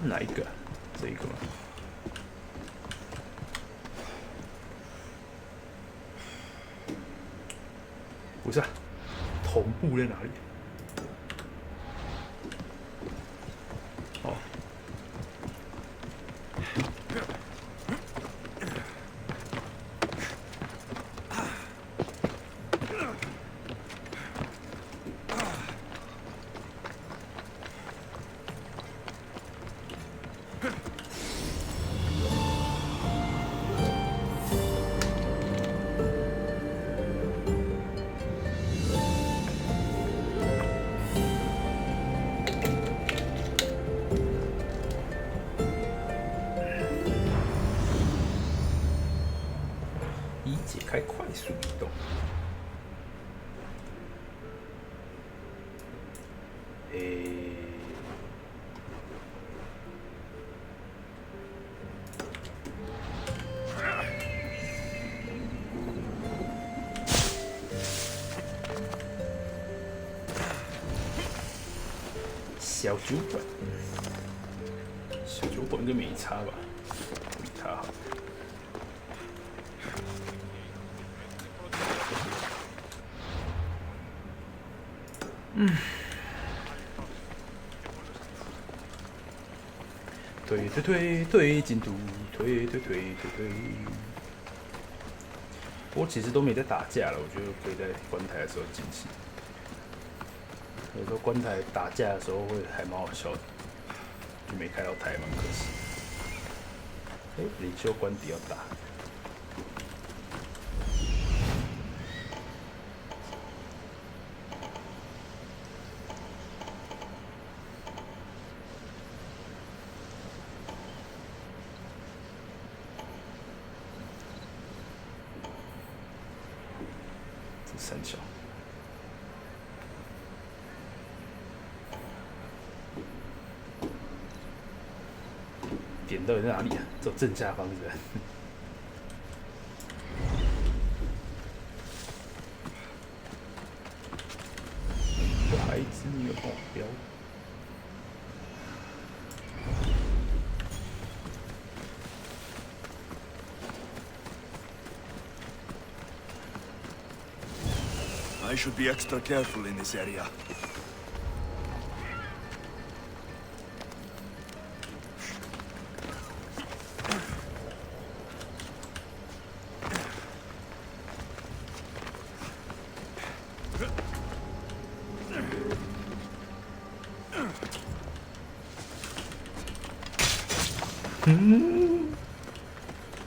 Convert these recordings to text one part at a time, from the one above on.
哪一个？这一个吗？不是啊，同步在哪里？哦。解开快速移动。小酒馆，小酒馆应该没差吧？不理他好。推进度，推。不过其实都没在打架了，我觉得可以在关台的时候进行。有时候关台打架的时候会还蛮好笑的，就没开到台，蛮可惜。领袖官邸要打。三小，点到底在哪里啊？走正下方是不是？这孩子，你有目标。I should be extra careful in this area.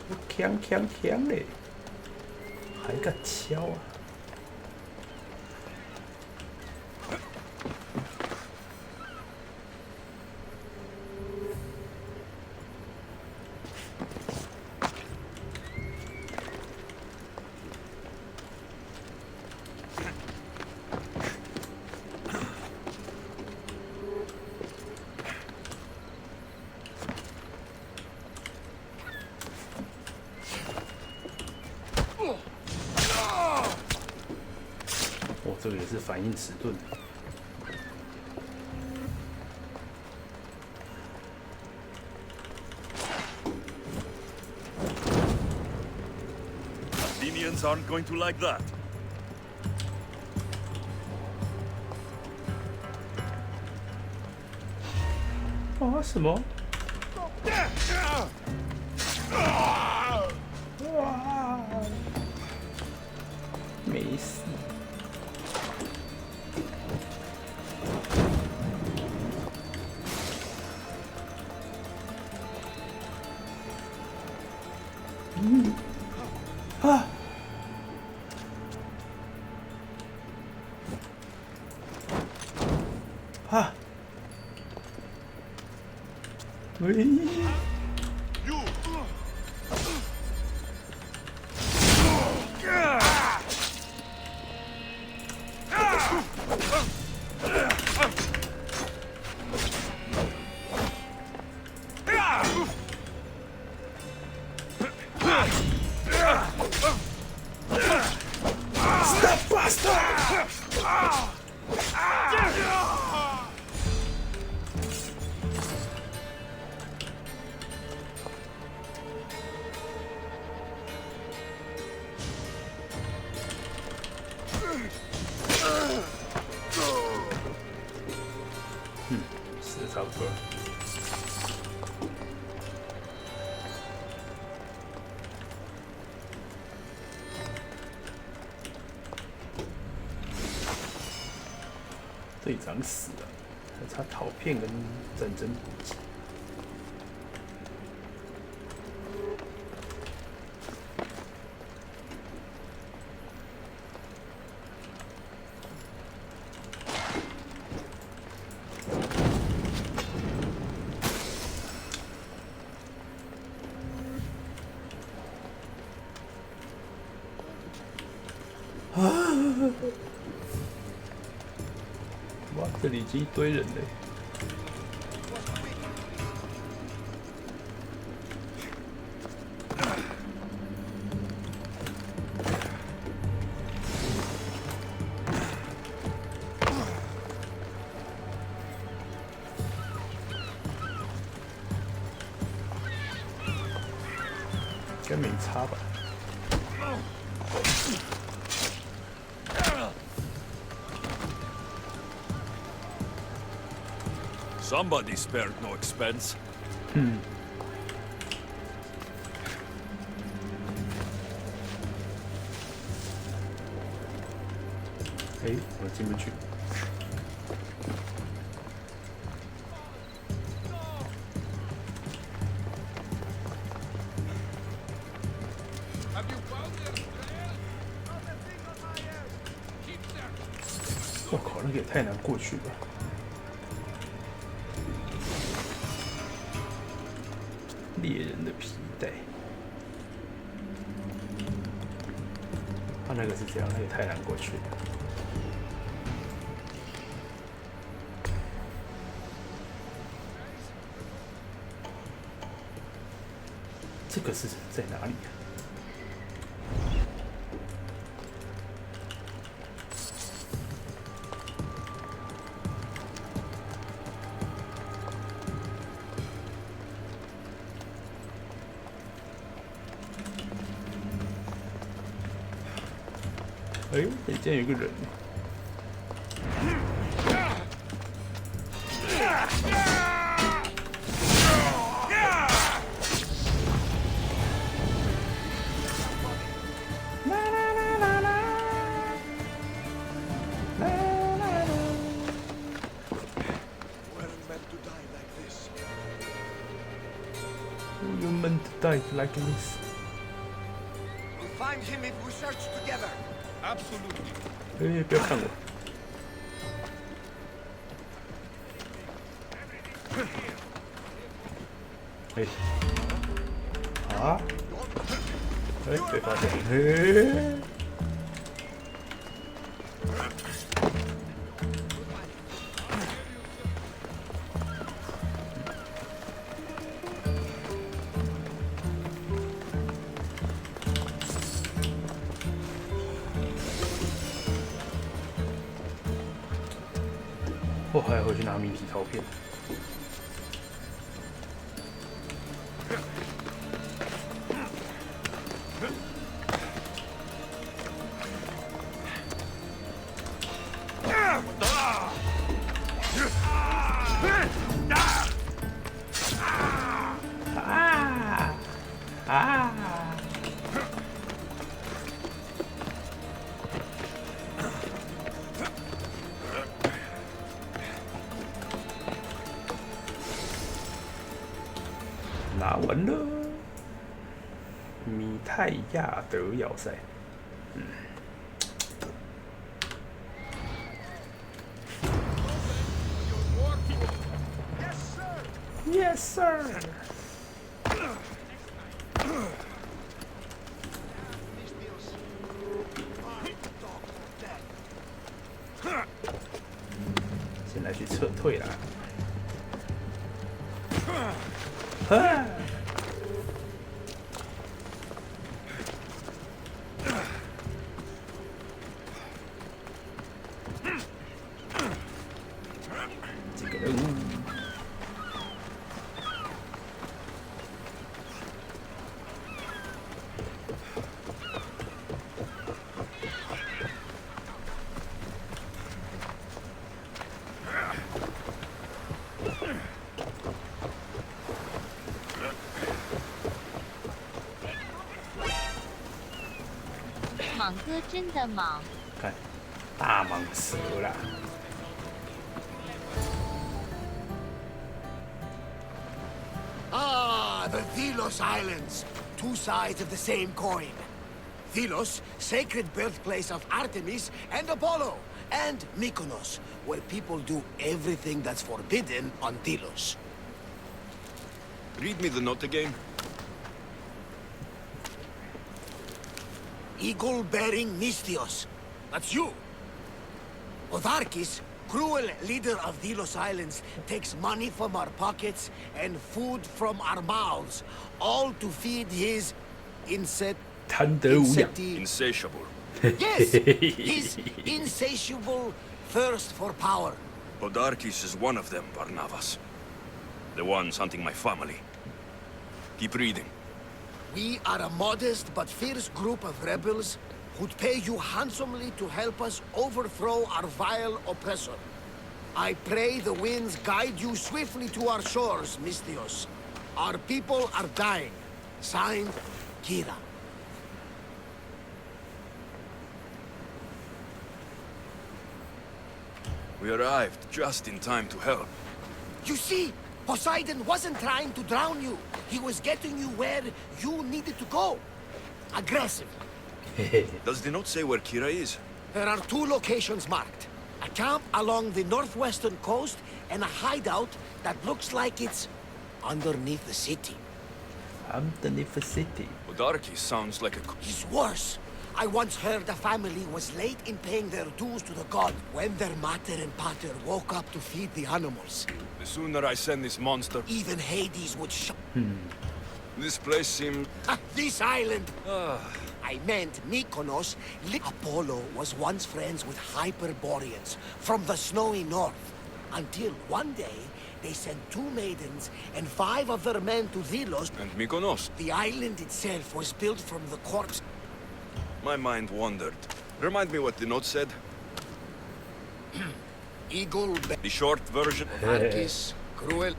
我强嘞，还敢敲啊！这个也是反应迟钝。Athenians aren't going to like that. 啊什么？哇！没事。喂！对。队长死了，还差陶片跟战争补给。哇，这里已经一堆人嘞！应该没差吧？ Somebody spared no expense. 哎，我进不去。我靠，那个也太难过去了。 猎人的皮带，他那个是这样，那也太难过去了。这个是在哪里啊？哎，竟然有个人！You're meant to die like this. We'll find him if we search together. Absolutely. 哎，不要看我！哎，啊！哎，被发现！嘿！我还要回去拿谜题陶片。拿完了，米泰亚德要塞。Yes, sir. 现在去撤退啦。啊！这个任务。莽哥真的莽。看，大蟒蛇啦。Ah, the Delos Islands. Two sides of the same coin. Delos, sacred birthplace of Artemis and Apollo. And Mykonos, where people do everything that's forbidden on Delos. Read me the note again. Eagle-bearing Mystios. That's you. Otharkis, cruel leader of Delos Islands, takes money from our pockets and food from our mouths, all to feed his Insatiable. Yes, his insatiable thirst for power. Podarkis is one of them, Barnabas. The ones hunting my family. Keep reading. We are a modest but fierce group of rebels who'd pay you handsomely to help us overthrow our vile oppressor. I pray the winds guide you swiftly to our shores, Mystios. Our people are dying. Signed, Kira. We arrived just in time to help. You see, Poseidon wasn't trying to drown you. He was getting you where you needed to go. Aggressive. Does the note say where Kira is? There are two locations marked. A camp along the northwestern coast and a hideout that looks like it's underneath the city. Underneath the city. Podarkis sounds like a... He's worse. I once heard a family was late in paying their dues to the god when their mater and pater woke up to feed the animals. The sooner I send this monster... Even Hades would This place seems... This island! I meant Mykonos. Apollo was once friends with Hyperboreans from the snowy north. Until one day, they sent 2 maidens and 5 of their men to Delos. And Mykonos. The island itself was built from the corpse. My mind wandered. Remind me what the note said. Eagle, The short version. Archis, Cruel.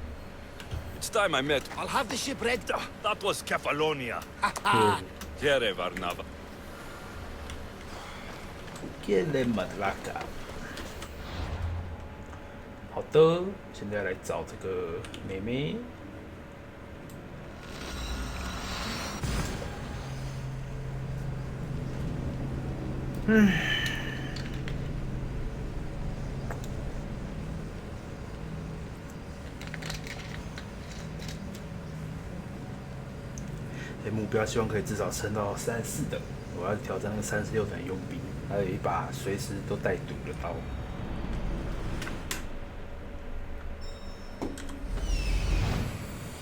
It's time I met... I'll have the ship ready. That was Kefalonia. Here, Varnava. Quiere madraka。好的，现在来找这个妹妹。目标希望可以至少撑到34等，我要挑战那个36等佣兵，还有一把随时都带毒的刀。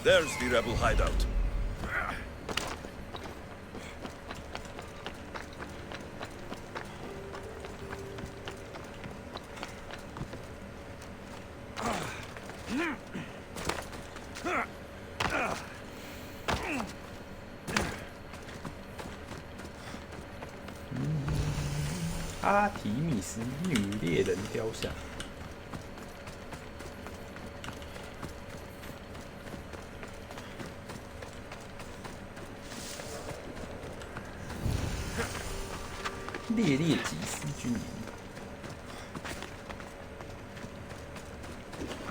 There's the rebel hideout. "阿提米斯女猎人雕像。猎猎祭司军营。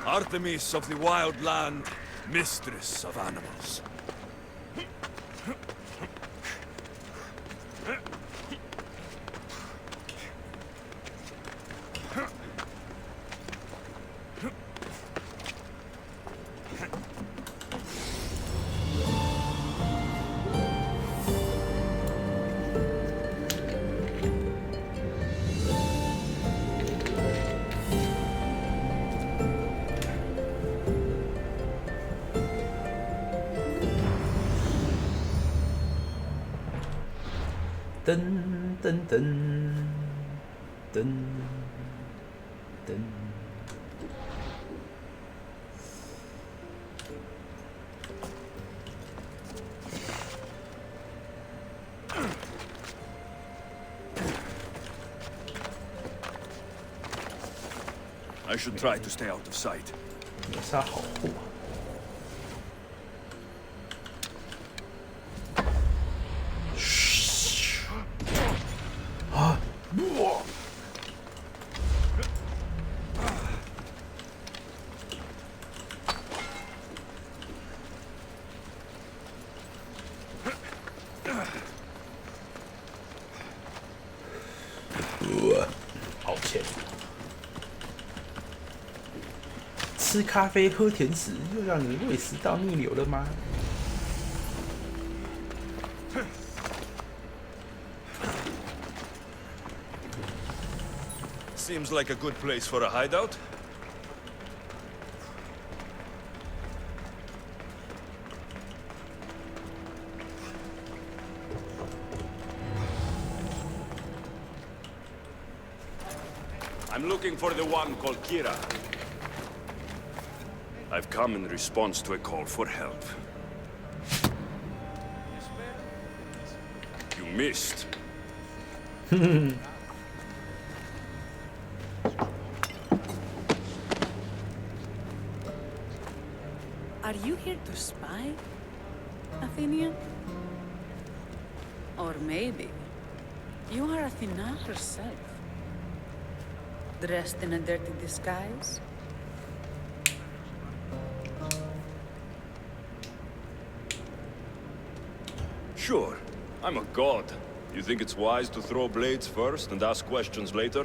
Artemis of the wild land, mistress of animals.噔噔噔噔噔。I should try to stay out of sight. 没啥好货。哇！好浅。吃咖啡喝甜食，又让你胃食道逆流了吗？ Seems like a good place for a hideout. I'm looking for the one called Kira. I've come in response to a call for help. You missed. Are you here to spy, Athenian? Or maybe you are Athena herself, dressed in a dirty disguise? Sure, I'm a god. You think it's wise to throw blades first and ask questions later?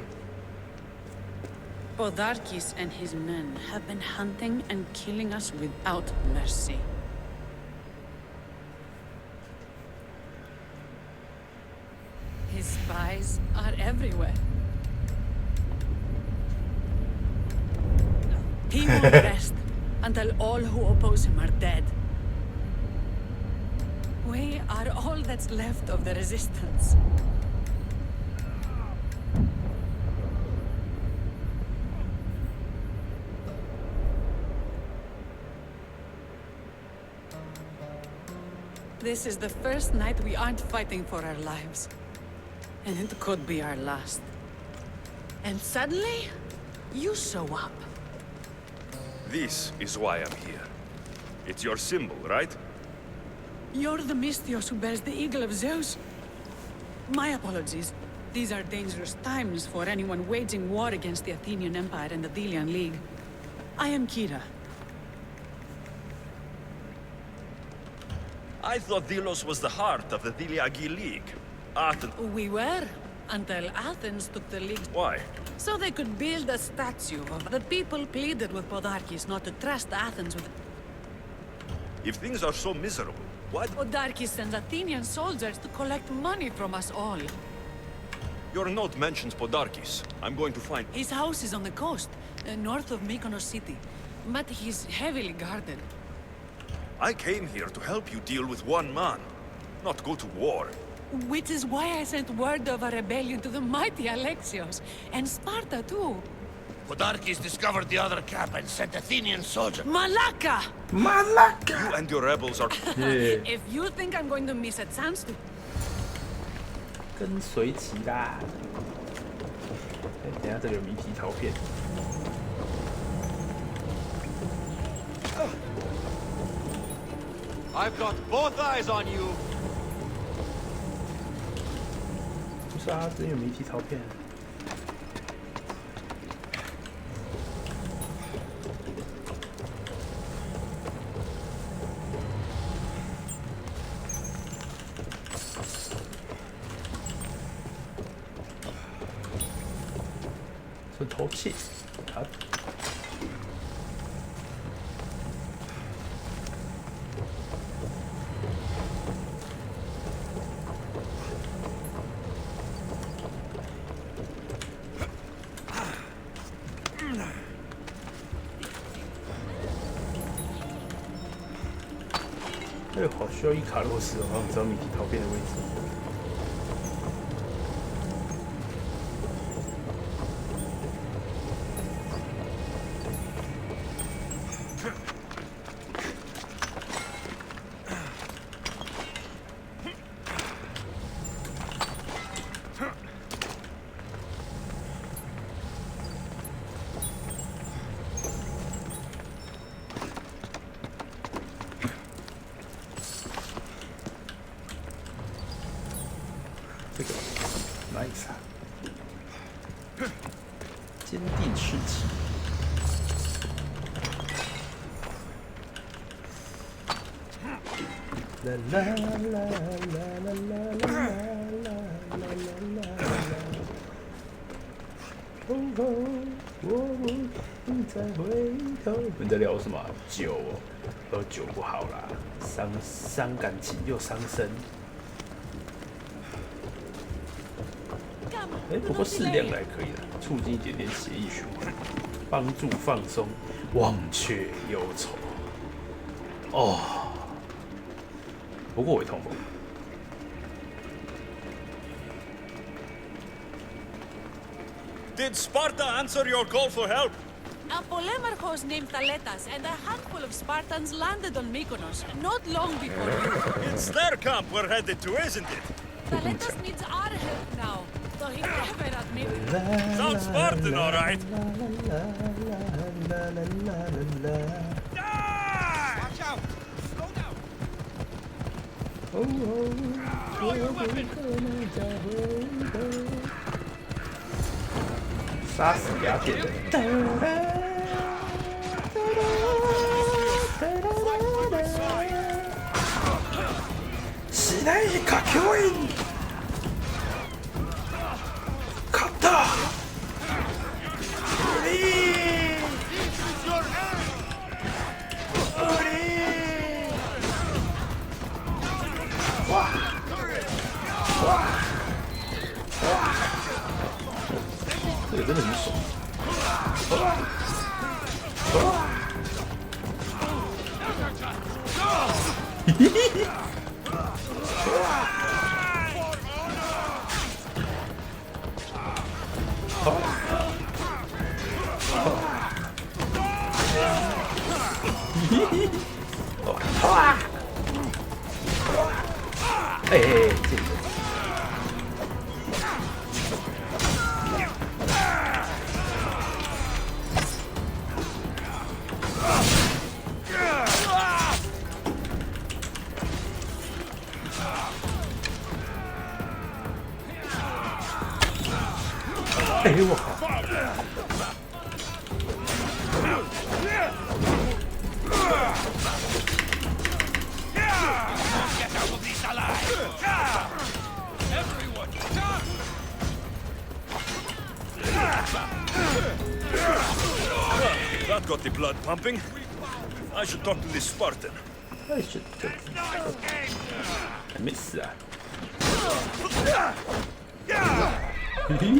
Podarkis and his men have been hunting and killing us without mercy. His spies are everywhere. He won't rest until all who oppose him are dead. We are all that's left of the resistance. This is the first night we aren't fighting for our lives. And it could be our last. And suddenly, you show up. This is why I'm here. It's your symbol, right? You're the Mystios who bears the eagle of Zeus. My apologies. These are dangerous times for anyone waging war against the Athenian Empire and the Delian League. I am Kira. I thought Delos was the heart of the Deliagi League. Athens. We were, until Athens took the league. Why? So they could build a statue of the people pleaded with Podarkis not to trust Athens with... If things are so miserable, why... Podarkis sends Athenian soldiers to collect money from us all. Your note mentions Podarkis. I'm going to find... His house is on the coast, north of Mykonos city. But he's heavily guarded. I came here to help you deal with one man, not go to war. Which is why I sent word of a rebellion to the mighty Alexios, and Sparta too. Podarkis discovered the other camp and sent Athenian soldiers. Malaka! Malaka! You and your rebels are... Yeah. If you think I'm going to miss a chance to... 跟随其啦。哎，等一下这个有谜题陶片。I've got both eyes on you. 不是啊，这有谜题陶片。是透气，好。哎呦，好需要伊卡洛斯哦，好像知道谜题陶片的位置。这个 nice 啊。坚定士气。啦啦啦啦啦啦啦啦！哦哦，我不再回头。你在聊什么？酒哦，喝酒不好啦，伤感情又伤身。不过适量来可以了，促进一点点血液循环，帮助放松，忘却忧愁。哦，不过我会痛风。Did Sparta answer your call for help? A polemarchos named Thaletas and a handful of Spartans landed on Mykonos not long before you. It's their camp we're headed to, isn't it? Thaletas needs our help now, though he never admitted. Sounds Spartan, all right. Watch out! Slow down! 杀死雅典人。しないか教員。勝った。フリー。フリー。哇哇哇！这个真的很爽。嘿嘿嘿。哎，这个。哎呦我靠！That got the blood pumping. I should talk to this Spartan. 还没死啊！嘿嘿。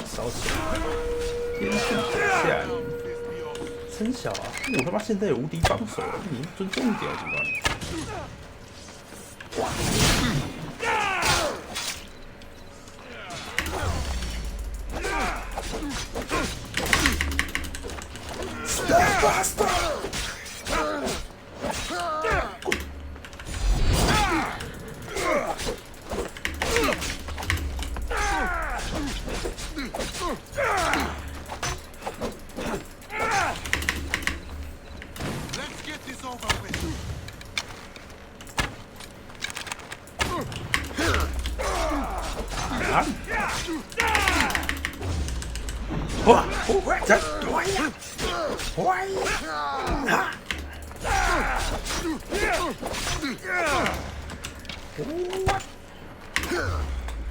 烧起来！天上下雨，真小啊！我他妈现在有无敌帮手了，你尊重一点好不好？哇！哇！这对呀，喂啊！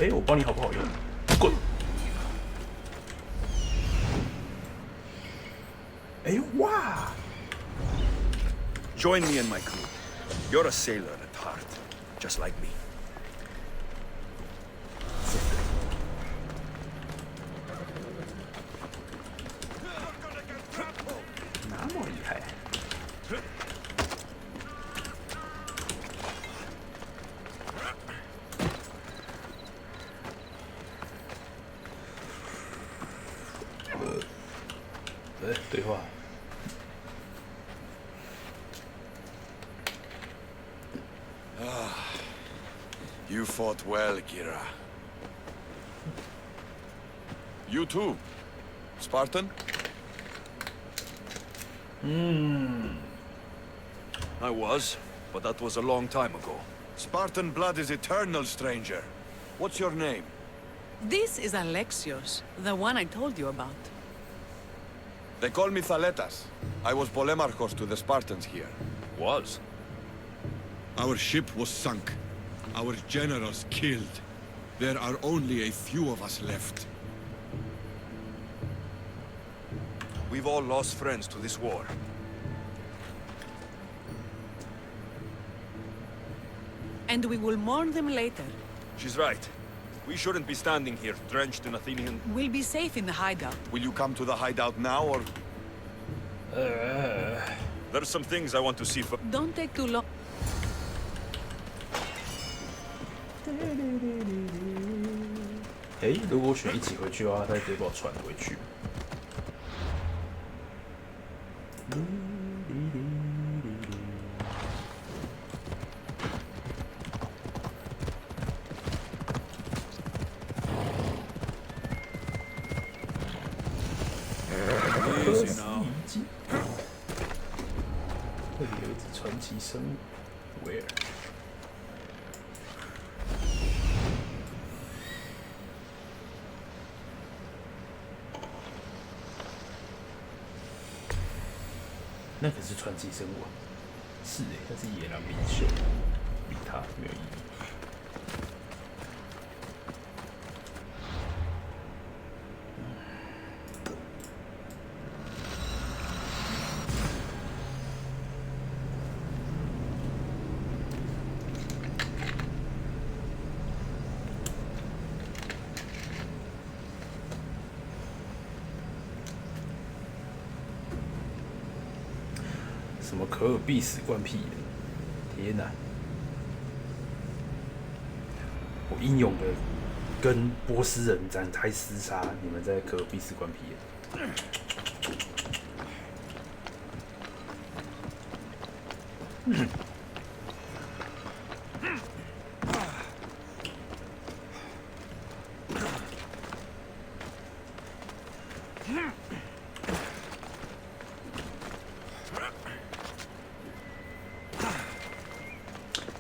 哎，我帮你好不好用？滚！哎呦哇 Join me and my crew. You're a sailor at heart, just like me. 那么厉害！对话。You fought well, Kira. You too, Spartan? I was. but that was a long time ago. Spartan blood is eternal, stranger. What's your name? This is Alexios, the one I told you about. They call me Thaletas. I was Polemarchos to the Spartans here. Was? Our ship was sunk. Our generals killed. There are only a few of us left. We've all lost friends to this war. And we will mourn them later. She's right. We shouldn't be standing here, drenched in Athenian... We'll be safe in the hideout. Will you come to the hideout now, or...? There's some things I want to see for... Don't take too long. 如果我选一起回去的话，他就直接把我传回去。这里有一只传奇生物，Where？那可是传奇生物啊！是诶，那是野狼领袖，理他没有意义。什么可尔必死关屁眼！天哪！我英勇的跟波斯人展开厮杀，你们在可尔必死关屁眼！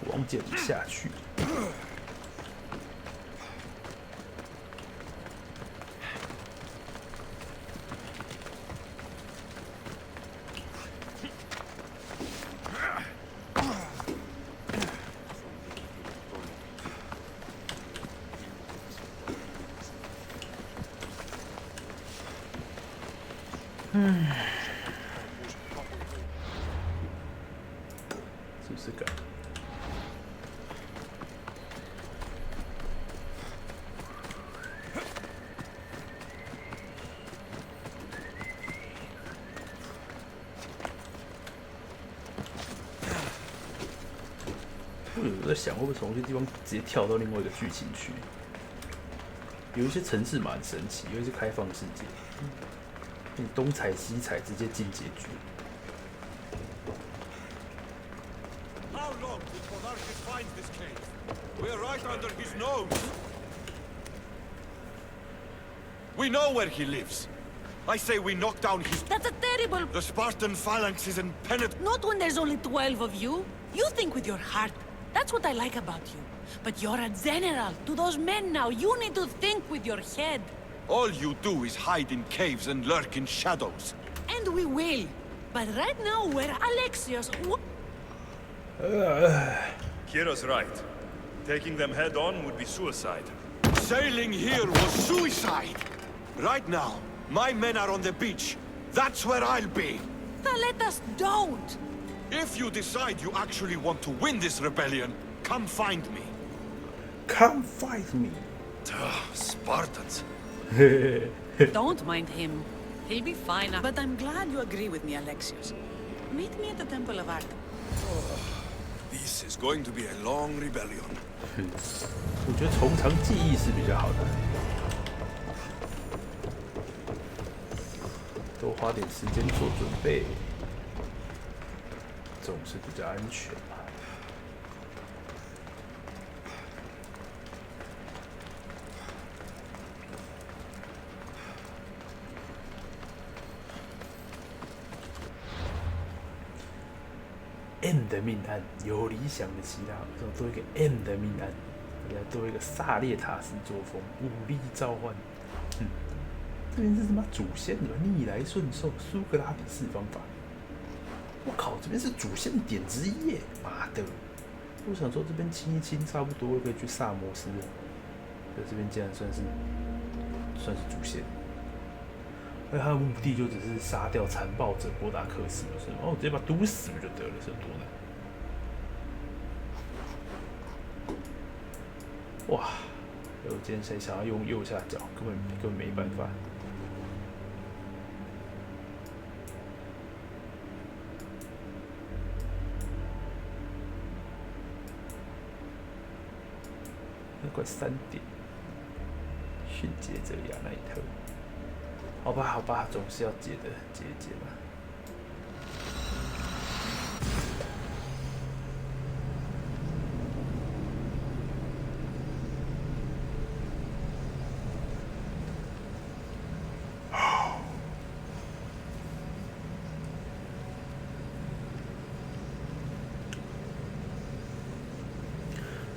往这里下去。是不是改？我在想，会不会从这些地方直接跳到另外一个剧情去？有一些城市蛮神奇，有一些开放世界，你东踩西踩，直接进结局。How long before Archis finds this cave? We're right under his nose. We know where he lives. I say we knock down his... That's a terrible... The Spartan phalanx is impenetrable. Not when there's only 12 of you. You think with your heart. That's what I like about you. But you're a general. To those men now, you need to think with your head. All you do is hide in caves and lurk in shadows. And we will. But right now, we're Alexios. Kira's right. Taking them head on would be suicide. Sailing here was suicide. Right now, my men are on the beach. That's where I'll be. Let us don't. If you decide you actually want to win this rebellion, come find me. Come fight me. Spartans. Don't mind him. He'll be fine. But I'm glad you agree with me, Alexios. Meet me at the Temple of Artemis. This is going to be a long rebellion. 我觉得从长计议是比较好的，多花点时间做准备，总是比较安全嘛。M 的命案，有理想的希腊，多一个 M 的命案，多一个萨列塔斯作风，武力召唤。这边是什么祖先的逆来顺受苏格拉底式方法？我靠，这边是祖先点之一耶！妈的！我想说这边清一清差不多可以去萨摩斯了，在这边竟然算是祖先。而他的目的就只是杀掉残暴者波达克斯，是吗？直接把他毒死不就得了，是有多难？哇！我今天谁想要用右下角，根本没办法。那快3点，迅捷者亚奈特。好吧，总是要解的，解一解吧。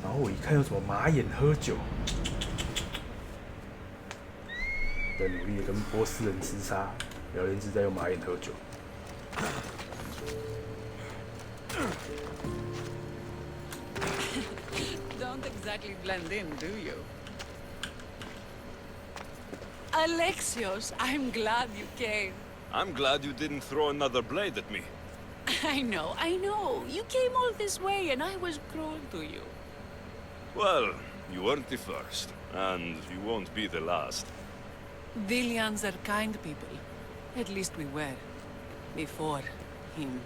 然后我一看有什么马眼喝酒。在努力的跟波斯人厮杀，聊天室在用马眼喝酒。Don't exactly blend in, do you? Alexios, I'm glad you came. I'm glad you didn't throw another blade at me. I know. You came all this way and I was cruel to you. Well, you weren't the first, and you won't be the last. Dilians are kind people. At least we were. Before him.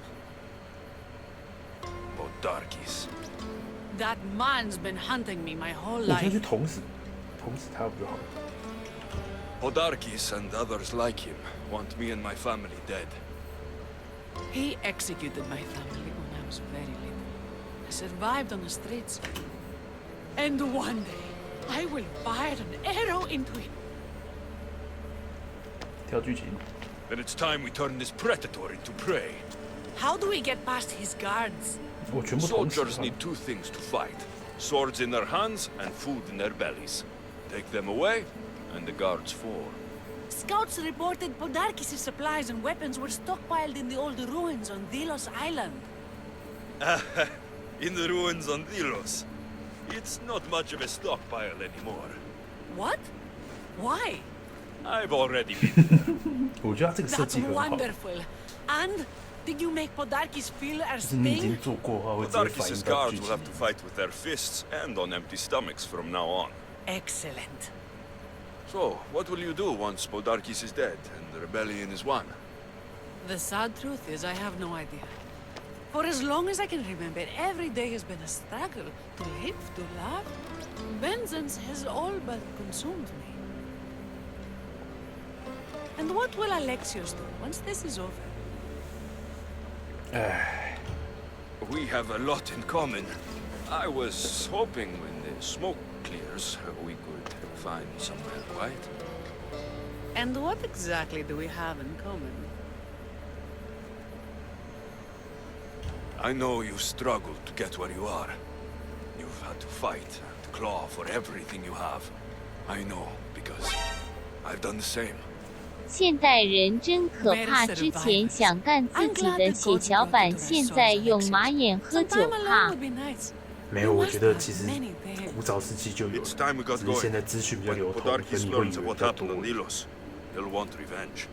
Podarkis. That man's been hunting me my whole 我先去 life. 捅死他不就好了？ Podarkis and others like him want me and my family dead. He executed my family when I was very little. I survived on the streets. And one day, I will fire an arrow into him. 跳剧情。 Then it's time we turn this predator into prey. How do we get past his guards? 我全部捅死 Soldiers 他。 need two things to fight. Swords in their hands and food in their bellies. Take them away, and the guards fall. Scouts reported Podarkis' supplies and weapons were stockpiled in the old ruins on Delos Island. In the ruins on Delos. It's not much of a stockpile anymore. What? Why? I've already been. 我觉得他这个设 That's 计很好， wonderful. And did you make Podarkis feel our 就是你已经 sting? 做过的话，会直接反 Podarkis' 映到剧 guards will 情 have。to fight with their fists and on empty stomachs from now on. Excellent. So, what will you do once Podarkis is dead and the rebellion is won? The sad truth is I have no idea. For as long as I can remember, every day has been a struggle to live, to love. Vengeance has all but consumed me. And what will Alexios do once this is over? We have a lot in common. I was hoping when the smoke clears, we could find somewhere quiet. And what exactly do we have in common? I know you struggled to get where you are. You've had to fight and claw for everything you have. I know, because I've done the same. 现代人真可怕！之前想干自己的血小板，现在用马眼喝酒 Sometime alone 怕 would。be nice. 没有，我觉得其实 Many things. 古早时期就有 It's 了， time we got 只是现 going. 在资讯比较 When 流通，跟 Podarkis 你会 learns 以 of 为 what 比较 happened 多 on。Delos, he'll want revenge.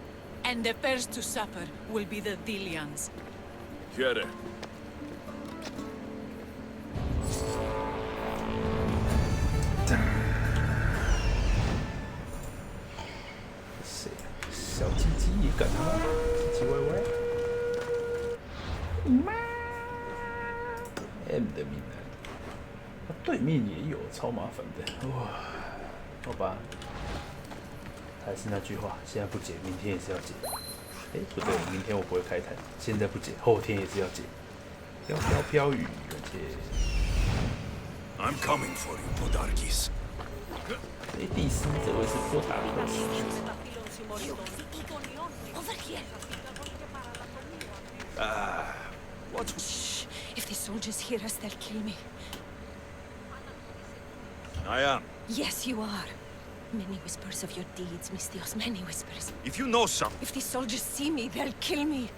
And the first to suffer will be the Dilians. Here. 谁啊？小鸡鸡也敢吗？唧唧歪歪。妈 M 的命案，他对面也有，超麻烦的。哇，好吧。还是那句话，现在不解，明天也是要解。哎，不对，明天我不会开台，现在不解，后天也是要解。飘飘飘雨，而且， I'm coming for you, Podarkis. 哎，第四这位是波达克斯。 Over here. What? If the soldiers hear us, they'll kill me. I am. Yes, you are. Many whispers of your deeds, Mistios, many whispers. If you know something... If the soldiers see me, they'll kill me.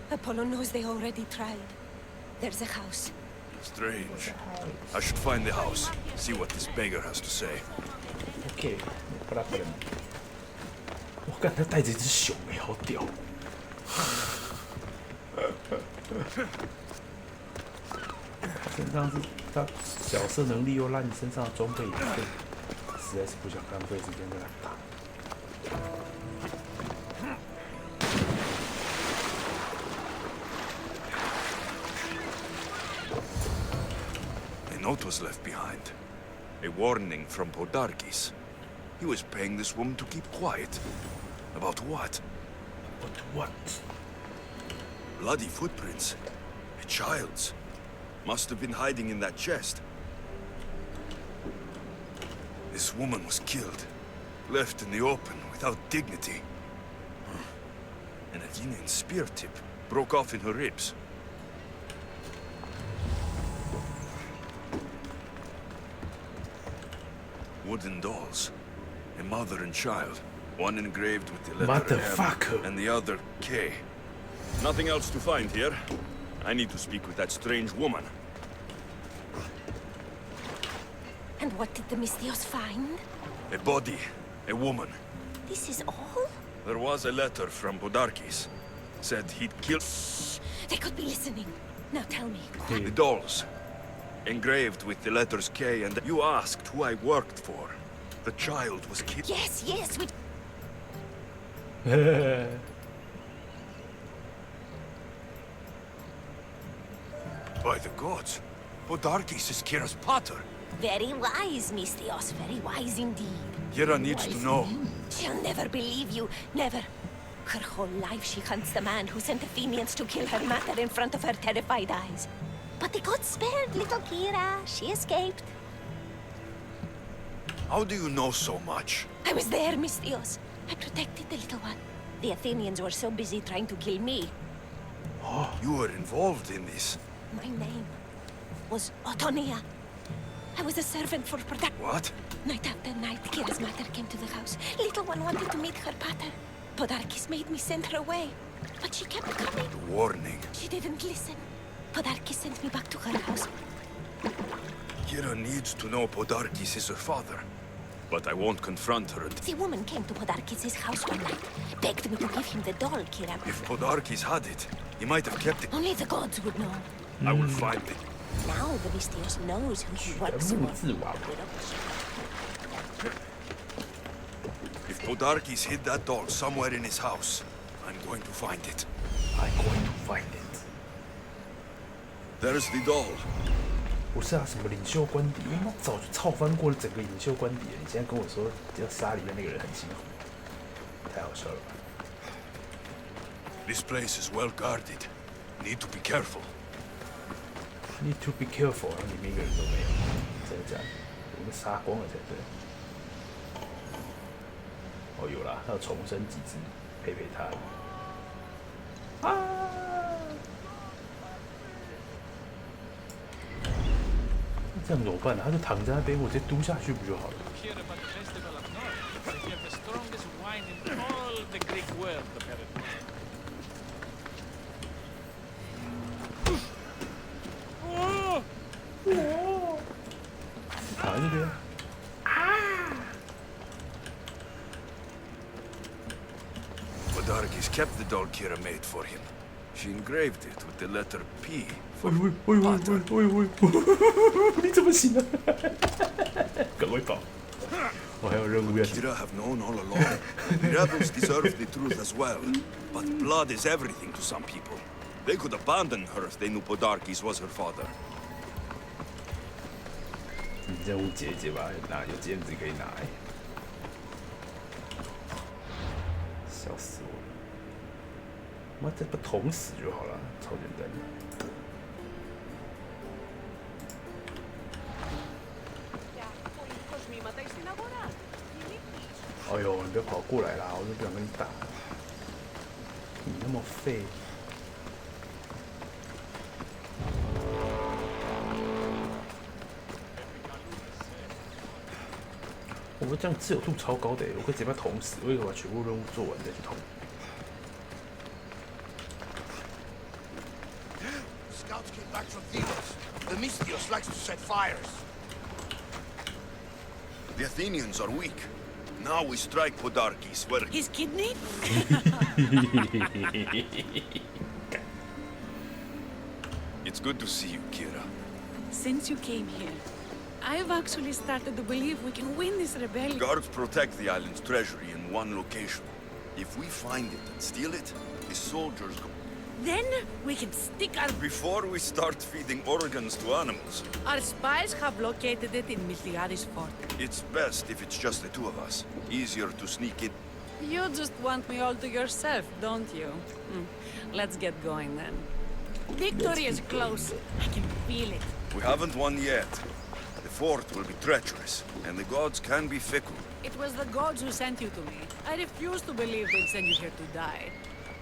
Apollo knows they already tried. There's a house. Strange. I should find the house. See what this beggar has to say. OK，不拉不拉。我感他带着一只熊哎，好屌！身上是他角色能力又烂，身上的装备也废，实在是不想浪费时间跟他打。A note was left behind. A warning from Podarkis. He was paying this woman to keep quiet. About what? But what? Bloody footprints. A child's. Must have been hiding in that chest. This woman was killed. Left in the open without dignity. An Athenian spear tip broke off in her ribs. Wooden dolls. A mother and child. One engraved with the letter Motherfucker. M and the other K. Nothing else to find here. I need to speak with that strange woman. And what did the Mistios find? A body. A woman. This is all? There was a letter from Podarkis. Said he'd killed... Shh! They could be listening. Now tell me. The dolls. Engraved with the letters K, and you asked who I worked for. The child was killed. Yes, yes, we... By the gods, Podarkis is Kira's pater. Very wise, Mistios. Very wise indeed. Kira needs to know. She'll never believe you. Never. Her whole life she hunts the man who sent Athenians to kill her mater in front of her terrified eyes. But the gods spared little Kira. She escaped. How do you know so much? I was there, Mistios. I protected the little one. The Athenians were so busy trying to kill me. You were involved in this. My name was Otonia. I was a servant for protection. What? Night after night, Kira's mother came to the house. Little one wanted to meet her pater. Podarkis made me send her away. But she kept coming. The warning. She didn't listen. Podarkis sent me back to her house. Kira needs to know Podarkis is her father. But I won't confront her until... The woman came to Podarkis' house one night. Begged me to give him the doll, Kira. If Podarkis had it, he might have kept it. Only the gods would know. I will find it. Now the Mistios knows who he works for. If Podarkis hid that doll somewhere in his house, I'm going to find it. I'm going to find it. There's the doll. 不是啊，什么领袖官邸？我早就操翻过了整个领袖官邸了。你现在跟我说要杀里面那个人很辛苦，太好笑了吧 This place is well guarded. Need to be careful.？Need to be careful，然后里面一个人都没有，真的假的？我们杀光了才对。哦，有啦，要重生几只，陪陪他。啊！这样怎么办呢？他就躺在那边，我直接嘟下去不就好了？ Hear about the festival of North. They have the strongest wine in all the Greek world, apparently. 躺在这边。 Podarkis kept the doll Kira made for him. She engraved it with the letter P 喂 for 喂喂喂 pater. 喂喂喂！你怎么醒的？赶快跑！我还有任务要。 Kira have known all along. The rebels deserve the truth as well. But blood is everything to some people. They could abandon her if they knew Podarkis was her father. 你任务解一解吧，有戒指可以拿。笑死我了！妈，这不捅死就好了，超简单的。哎呦，你不要跑过来啦！我就不想跟你打。你那么废。我这样自由度超高的，我可以直接把它捅死，我可以把全部任务做完再去捅。Scouts came back from Delos. The Mystios likes to set fires. The Athenians are weak. Now we strike Podarkes where... His kidney? It's good to see you, Kira. Since you came here, I've actually started to believe we can win this rebellion. Guards protect the island's treasury in one location. If we find it and steal it, the soldiers go... Then we can stick our... Before we start feeding organs to animals, Our spies have located it in Miltiades fort. it's best if it's just the two of us. Easier to sneak in. You just want me all to yourself, don't you? Let's get going then. Victory is close. I can feel it. We haven't won yet. The fort will be treacherous, and the gods can be fickle. It was the gods who sent you to me. I refuse to believe they'd send you here to die.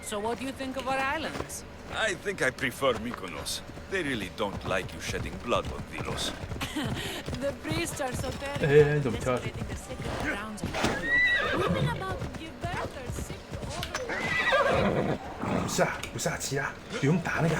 So what do you think of our islands? I think I prefer Mykonos. They really don't like you shedding blood on Delos. The priests are so Hey, terrible don't touch. desecrating the sacred grounds of Apollo. Women about to give birth are sick to all 不是啊，奇拉，不用打那个，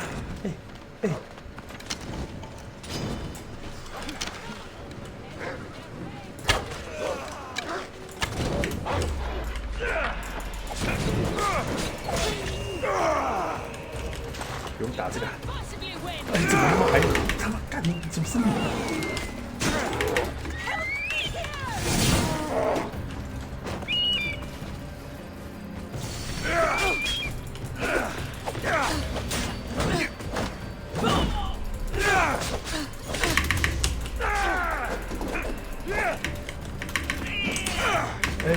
不用打这个，怎么他妈还他妈干你？怎么是你？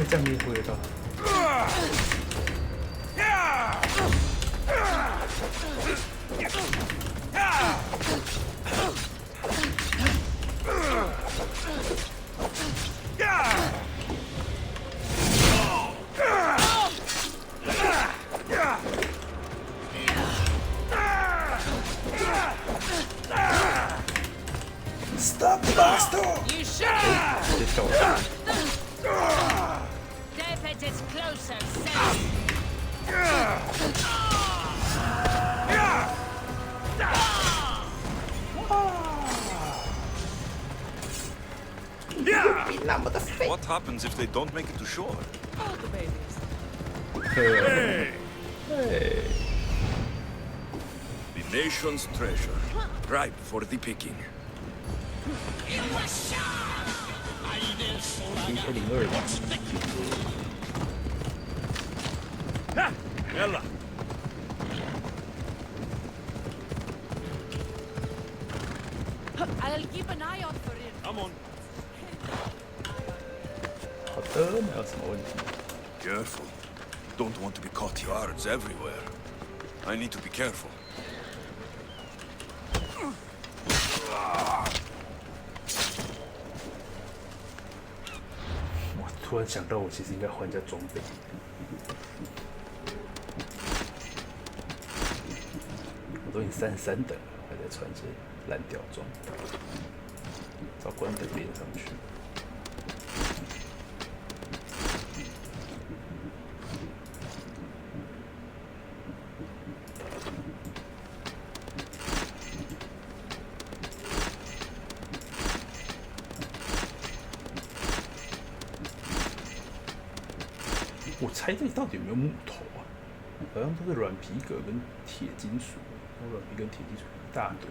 这样你也挥得到。Stop the bastard! You should. 直接跳下。 Death is closer, son. 那么的废。 What happens if they don't make it to shore? Oh, the babies. Hey. The nation's treasure, ripe for the picking. 1002吧。 Ella! I'll keep an eye out for it. Come on. 好的，没有什么问题。 Careful. Don't want to be caught. Guards everywhere. I need to be careful. 我突然想到，我其实应该换一下装备。我都已经33等了，还在穿这烂掉装，找关等连上去。 我猜这里到底有没有木头啊？好像都是软皮革跟铁金属，软皮跟铁金属一大堆。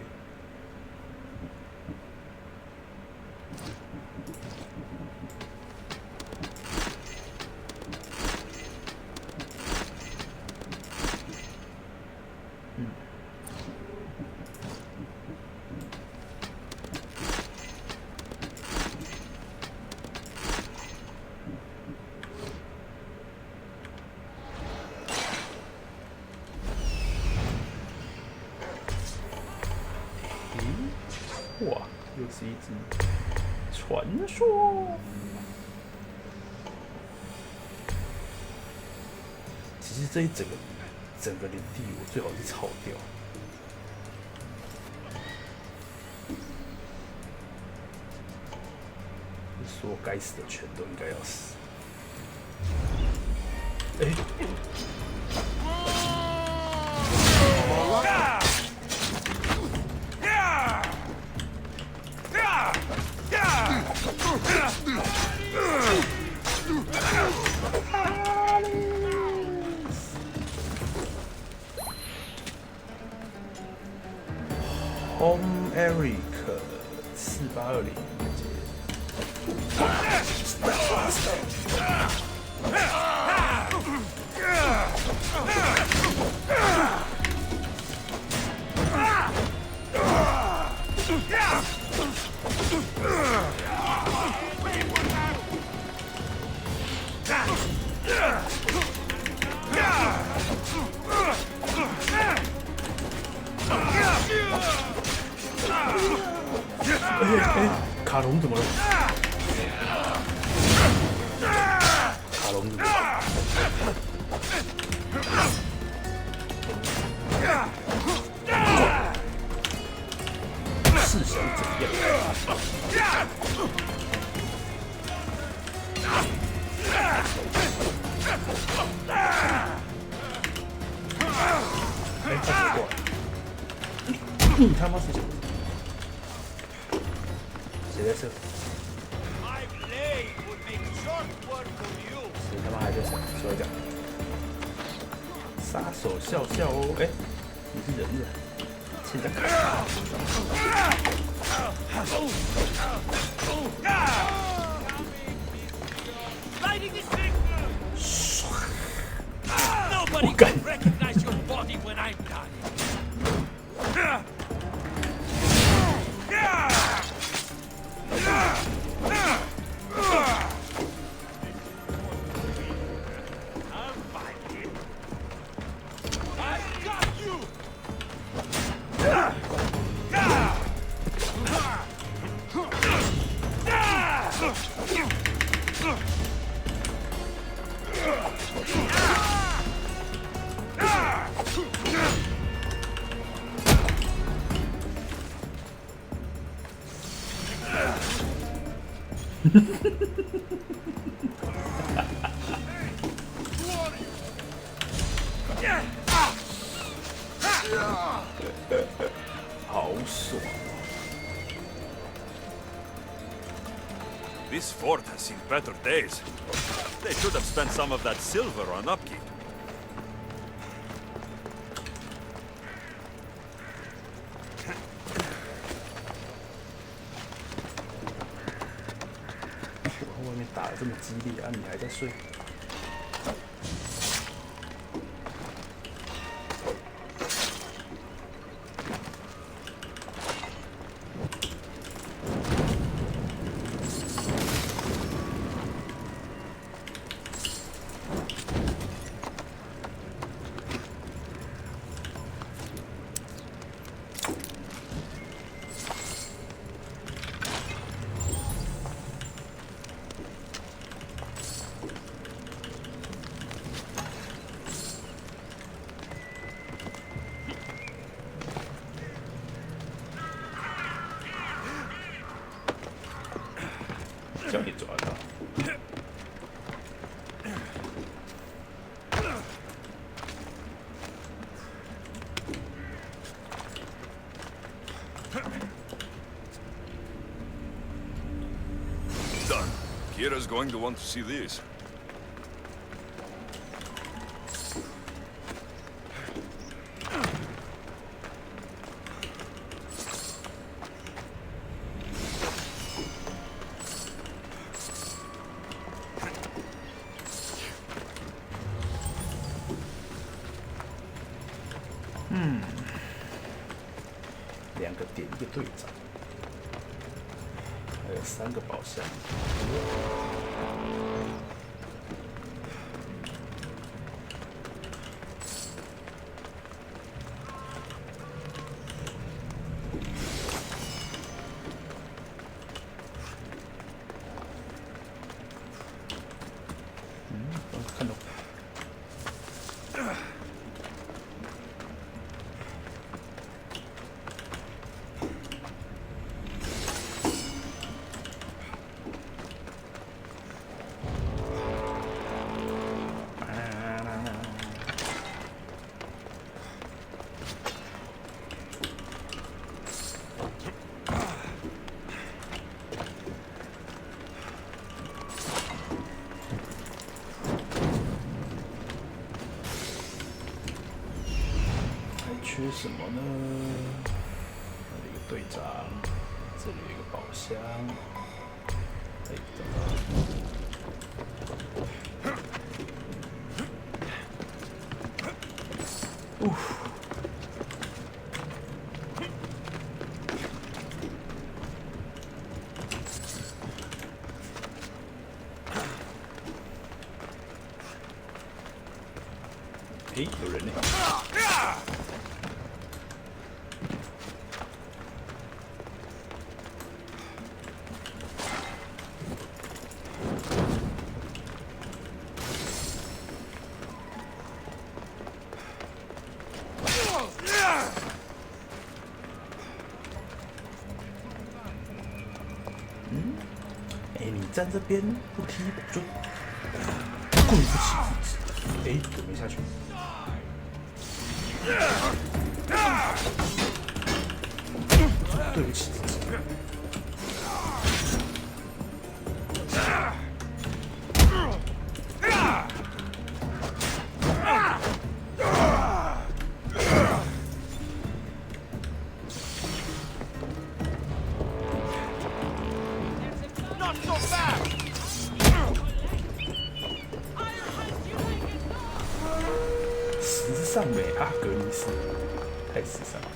哇，又是一只传说。其实这一整个领地，我最好是炒掉。所所有该死的全都应该要死。哎、Home Eric 4820。卡隆怎么了？卡隆怎么了？是想怎样？哎，他走过来。你他妈是谁？谁在射？谁他妈还在射？说一讲。杀手笑笑哦，哎，你是人的，现在开我干！好爽！ This fort has seen better days. They should have spent some of that silver on upkeep. 外面打得这么激烈啊，你还在睡？叫你抓到。Done. Kira's going to want to see this.2个点1个队长，还有3个宝箱。看到。缺什么呢？那里有个队长，这里有一个宝箱。哎，找到了。哎，有人呢！哎，你站这边不踢我就故意不起自己。哎，准备下去。对不起。时尚美阿格尼斯，太时尚了。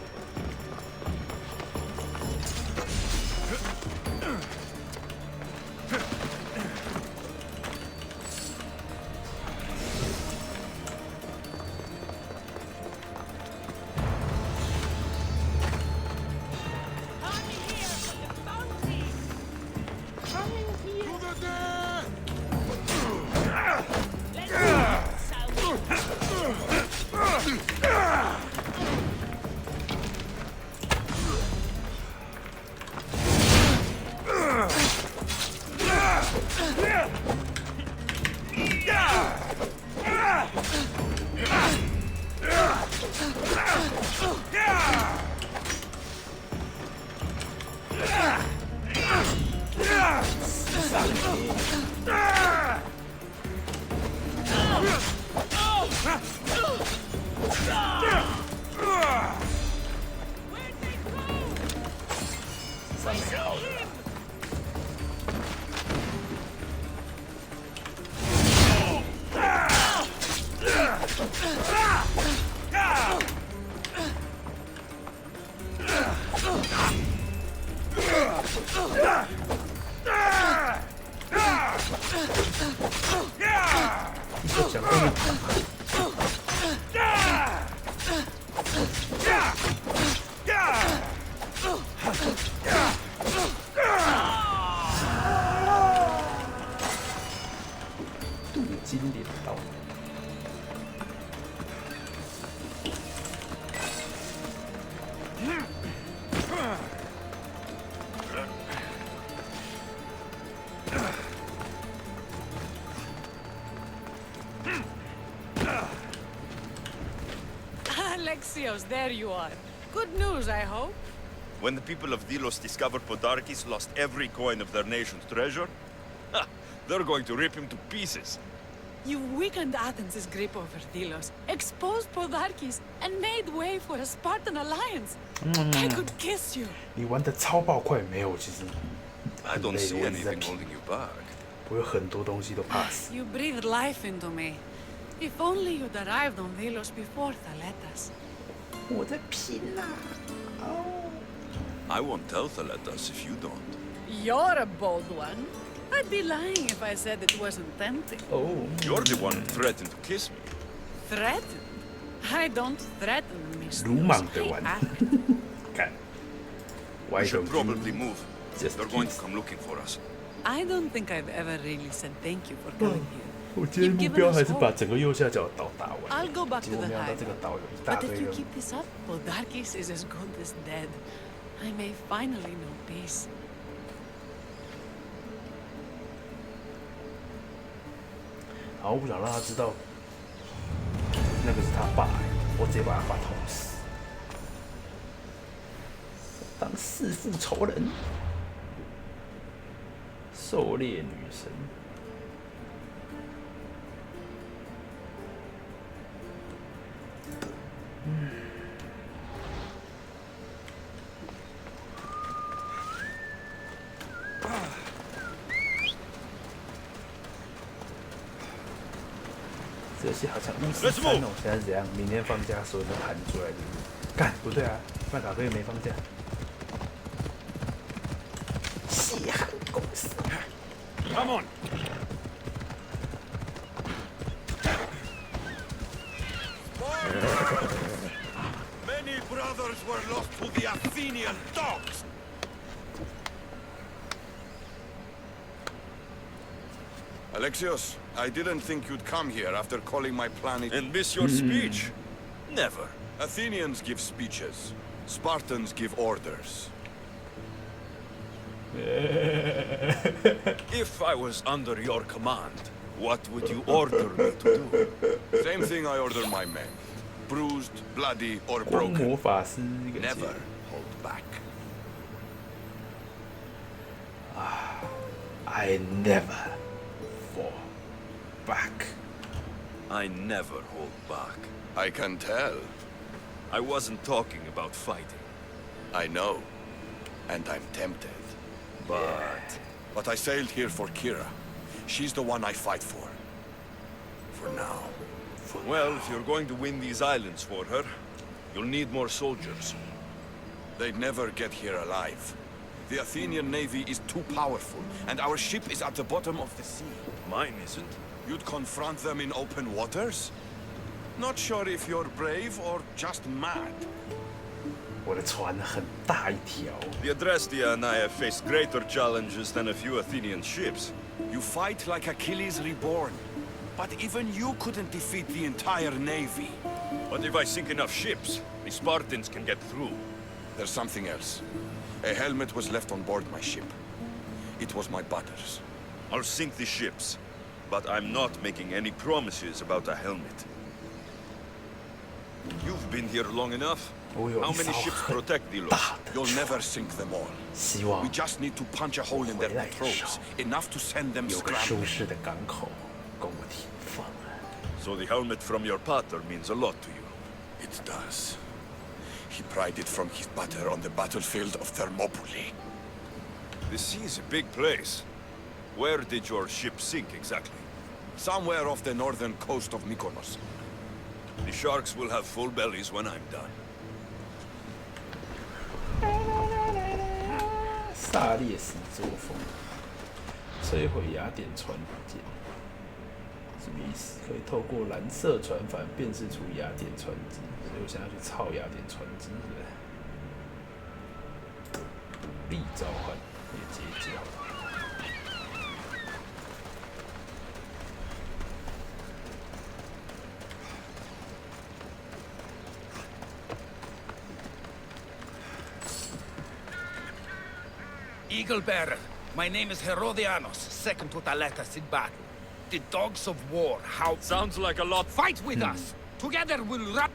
上美好的。一个讲过你。镀金镰刀。Alexios, there you are. Good news, I hope. When the people of Delos discovered Podarkis lost every coin of their nation's treasure, they're going to rip him to pieces. You weakened Athens' grip over Delos, exposed Podarkis, and made way for a Spartan alliance. I could kiss you. 你玩的超爆快，没有，其实 I don't see anything holding you back. 我有很多东西都 pass。 You breathed life into me. If only you'd arrived on Delos before Thaletas. 我在拼啊！哦。 I won't tell Thaletas if you don't. You're a bold one. I'd be lying if I said it wasn't tempting. Oh. You're the one who threatened to kiss me. Threaten? I don't threaten, Miss. 鲁莽的玩。看。We should probably move. Just They're going to come looking for us. I don't think I've ever really said thank you for coming here. 我今天目标还是把整个右下角的岛打完。 I'll go back 结 to 果 the 没想到 hive. 这个岛有一大 But 堆 if you 人。 keep this up, Podarkis is as good as dead. I may finally know peace. 好，我不想让他知道那个是他爸，我直接把他爸捅死，当弑父仇人，狩猎女神。这游戏好像巫师3哦，现在是怎样？明天放假，所有人都喊出来的。干不对啊，麦卡菲没放假。稀罕公司。Come on. Many brothers were lost to the Athenian dogs. Alexios, I didn't think you'd come here after calling my planet. And miss your speech? Never. Athenians give speeches. Spartans give orders. If I was under your command, what would you order me to do? Same thing I order my men. Bruised, bloody, or 光 broken. 魔法师一个 Never hold back. I never fall back. I never hold back. I can tell. I wasn't talking about fighting, I know. And I'm tempted. But I sailed here for Kira. She's the one I fight for. For now. Well, if you're going to win these islands for her, you'll need more soldiers. They'd never get here alive. The Athenian navy is too powerful, and our ship is at the bottom of the sea. Mine isn't. You'd confront them in open waters? Not sure if you're brave or just mad. 我的船很大一条。 The Adrestia and I have faced greater challenges than a few Athenian ships. You fight like Achilles reborn. But even you couldn't defeat the entire navy. But if I sink enough ships, the Spartans can get through. There's something else. A helmet was left on board my ship. It was my butter's. I'll sink the ships, but I'm not making any promises about a helmet. You've been here long enough. How many ships protect Delos? You'll never sink them all. 希望 We just need to punch a hole in their 回来的时 patrols, 候 enough to send them 有个舒 scrambling. 适的港口供我停放。 So the helmet from your pater means a lot to you. It does. He pried it from his butter on the battlefield of Thermopylae. The sea's a big place. Where did your ship sink exactly? Somewhere off the northern coast of Mykonos. The sharks will have full bellies when I'm done. 萨列斯作风，摧毁雅典船舰，什么意思？可以透过蓝色船帆辨识出雅典船只，所以我想要去操雅典船只，是不是？力召唤也结交。 Eagle Bearer, my name is Herodianos, second to Thaletas in battle. The dogs of war, how... Sounds like a lot. Fight with us! Together we'll run...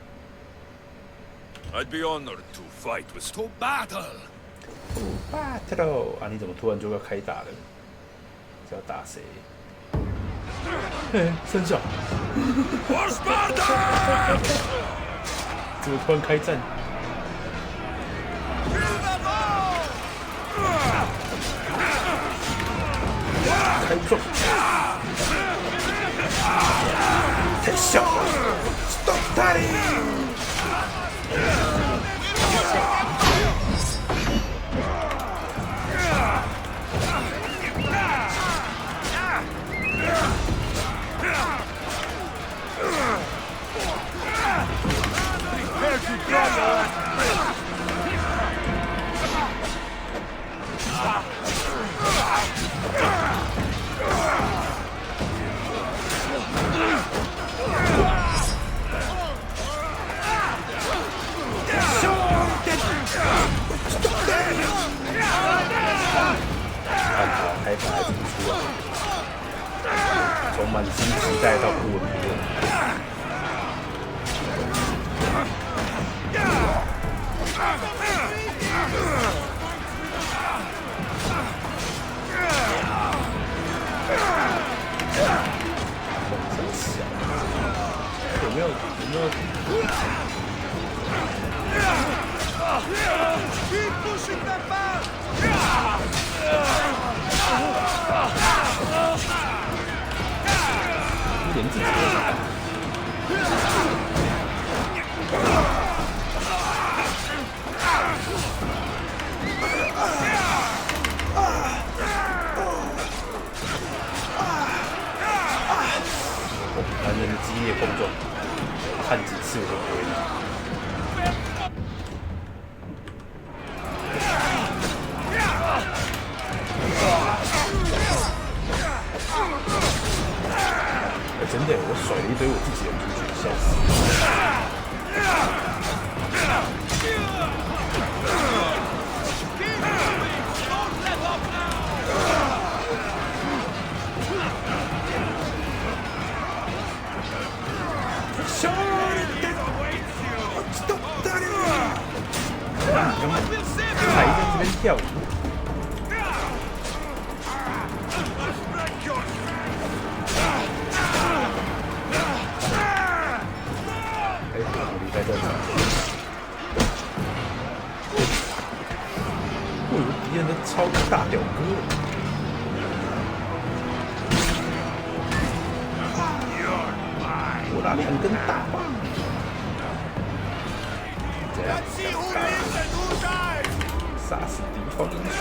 I'd be honored to fight with... To battle! Battle 啊！你怎么突然就要开打了？是要打谁？嘿，生小。For Sparta! 怎么突然开战？ 开撞！太小了 ！Stop time！ 开法还是不出来，从满心期待到不稳不稳。有没有？Keep pushing them back! 连自己都想打。男人的激烈碰撞，看几次我都不会拿。 真的，我甩了一堆我自己人出去，笑死！还在这边跳舞。 我离开战场。我以为敌人的超级大表哥。我拿2根大棒。这样杀死敌方英雄。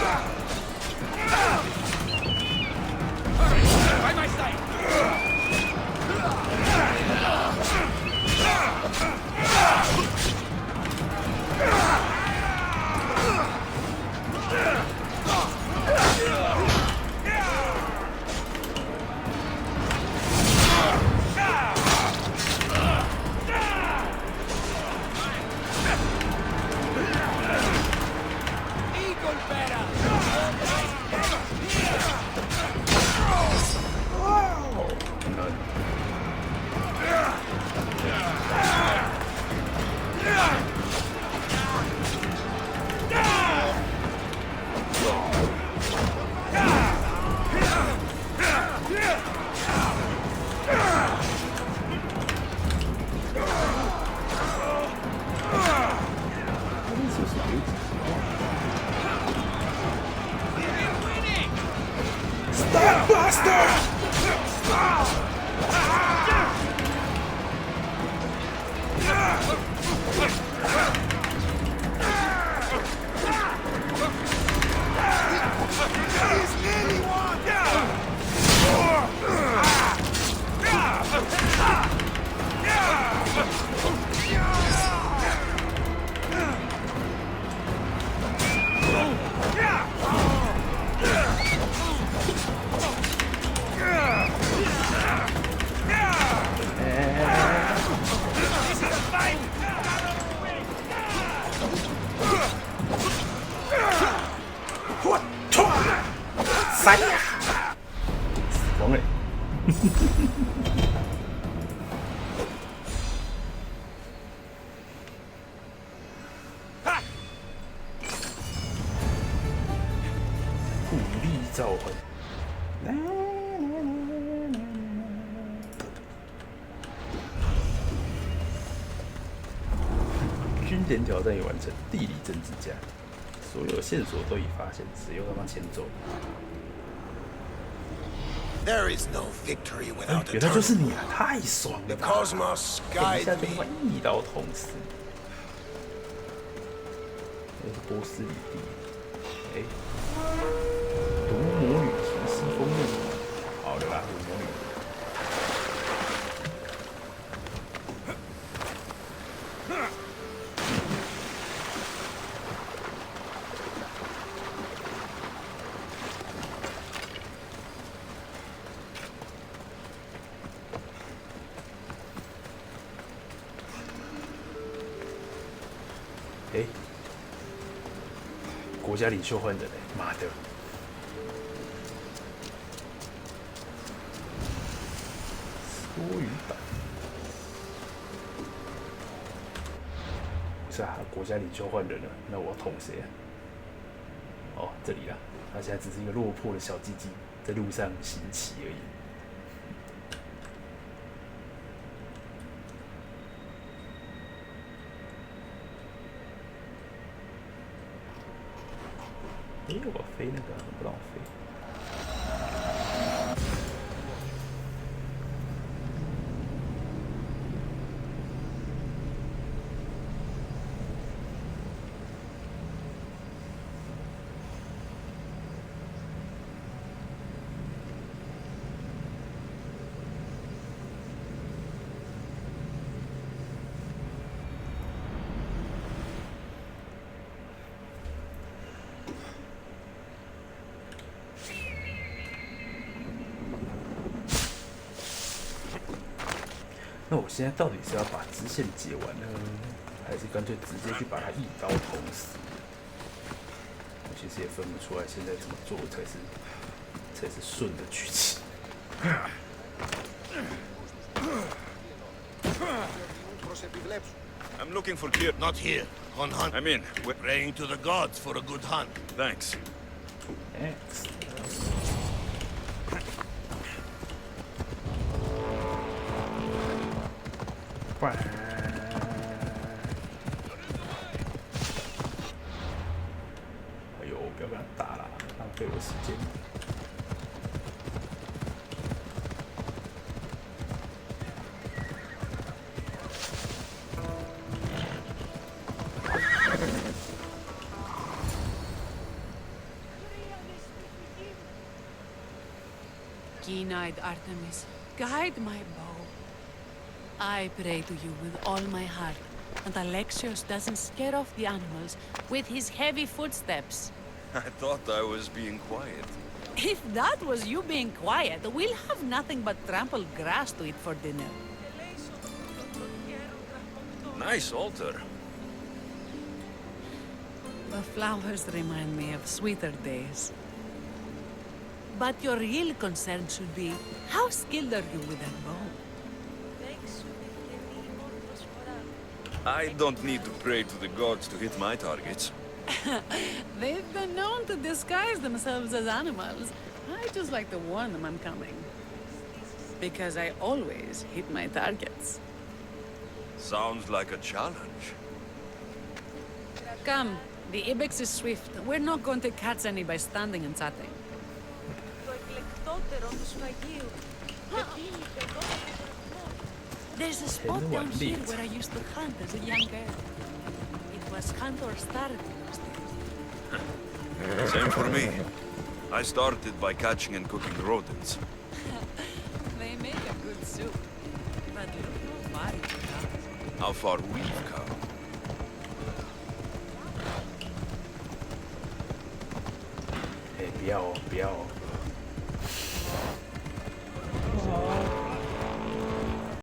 塞呀！死光了！武力召唤。军点挑战已完成，地理政治家，所有线索都已发现，只有他妈前走。 There is no victory without a 原来就是你啊！太爽了吧！ cosmos 等一 guide 下就他 me. 妈一刀捅死。这是波斯里地。哎，毒魔女提示封面，好的吧，毒魔女。哎，国家领袖换人嘞！妈的！多余版。不是啊，国家领袖换人了，那我要捅谁啊？哦，这里啦，他现在只是一个落魄的小鸡鸡，在路上行乞而已。 哎，我飞那个不让我飞。那我现在到底是要把支线解完呢，还是干脆直接去把他一刀捅死？我其实也分不出来，现在怎么做才是顺的剧情。I'm looking for Kir. Not here. On hunt. I mean, we're Praying to the gods for a good hunt. thanks. X。哎呦，不要跟他打了，浪费我时间。Keen-eyed Artemis, guide my bow. I pray to you with all my heart, and Alexios doesn't scare off the animals with his heavy footsteps. I thought I was being quiet. If that was you being quiet, we'll have nothing but trampled grass to eat for dinner. Nice altar. The flowers remind me of sweeter days. But your real concern should be, how skilled are you with that bow? I don't need to pray to the gods to hit my targets. They've been known to disguise themselves as animals. I just like to warn them I'm coming. Because I always hit my targets. Sounds like a challenge. Come, the Ibex is swift. We're not going to catch any by standing and chatting. There's a spot down here where I used to hunt as a young girl. It was hunt or starve in those days. Same for me. I started by catching and cooking rodents. They make a good soup. But look how far you've come. How far we've come. Hey, 不要哦，不要哦。